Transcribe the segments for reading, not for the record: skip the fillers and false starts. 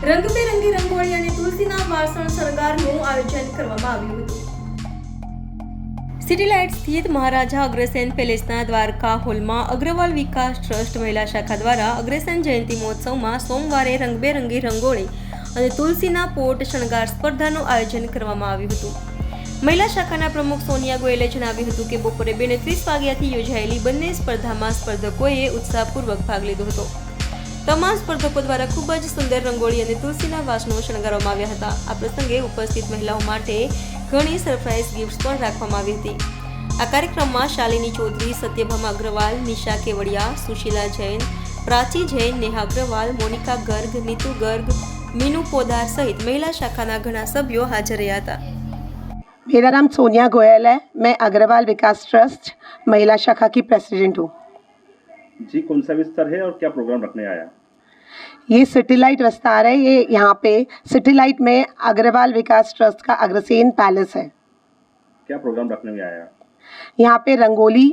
રંગબેરંગી રંગોળી અને તુલસીના વાસણ શણગારનું આયોજન કરવામાં આવ્યું હતું. સિટી લાઇટ સ્થિત મહારાજા અગ્રસેન પેલેસના દ્વારકા હોલમાં અગ્રવાલ વિકાસ ટ્રસ્ટ મહિલા શાખા દ્વારા અગ્રસેન જયંતિ મહોત્સવમાં સોમવારે રંગબેરંગી રંગોળી અને તુલસીના પોટ શણગાર સ્પર્ધાનું આયોજન કરવામાં આવ્યું હતું. મહિલા શાખાના પ્રમુખ સોનિયા ગોયલે જણાવ્યું હતું કે બપોરે 2:30 વાગ્યાથી યોજાયેલી બંને સ્પર્ધામાં સ્પર્ધકોએ ઉત્સાહપૂર્વક ભાગ લીધો હતો. તમામ સ્પર્ધકો દ્વારા ખૂબ જ સુંદર રંગોળી અને તુલસીના વાસણો શણગારવામાં આવ્યા હતા. આ પ્રસંગે ઉપસ્થિત મહિલાઓ માટે ઘણી સરપ્રાઇઝ ગિફ્ટ્સ પણ રાખવામાં આવી હતી. આ કાર્યક્રમમાં શાલિની ચૌધરી, સત્યભામા અગ્રવાલ, નિશા કેવડિયા, સુશીલા જૈન, પ્રાચી જૈન, નેહા અગ્રવાલ, મોનિકા ગર્ગ, નીતુ ગર્ગ, मीनू पोदार सहित महिला शाखा घना सभ्यों हाजिर रहा था. मेरा नाम सोनिया गोयल है. मैं अग्रवाल विकास ट्रस्ट महिला शाखा की प्रेसिडेंट हूँ. जी, कौन सा विस्तार है और क्या प्रोग्राम रखने आया? ये सिटी लाइट विस्तार है. ये यहाँ पे सिटी लाइट में अग्रवाल विकास ट्रस्ट का अग्रसेन पैलेस है. क्या प्रोग्राम रखने में आया? यहाँ पे रंगोली,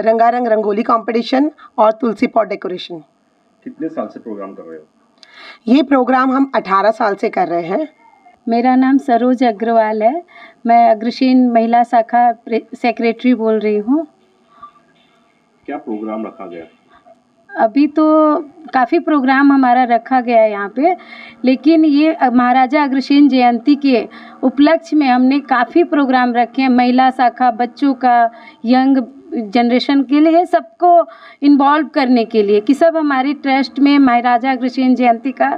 रंगारंग रंगोली कंपटीशन और तुलसी पॉट डेकोरेशन. कितने साल से प्रोग्राम कर रहे हो? ये प्रोग्राम हम 18 साल से कर रहे हैं. मेरा नाम सरोज अग्रवाल है. मैं अग्रसेन महिला शाखा सेक्रेटरी बोल रही हूँ. क्या प्रोग्राम रखा गया? अभी तो काफ़ी प्रोग्राम हमारा रखा गया है यहाँ पे, लेकिन ये महाराजा अग्रसेन जयंती के उपलक्ष्य में हमने काफ़ी प्रोग्राम रखे हैं. महिला शाखा, बच्चों का, यंग जनरेशन के लिए, सबको इन्वॉल्व करने के लिए कि सब हमारे ट्रस्ट में महाराजा अग्रसेन जयंती का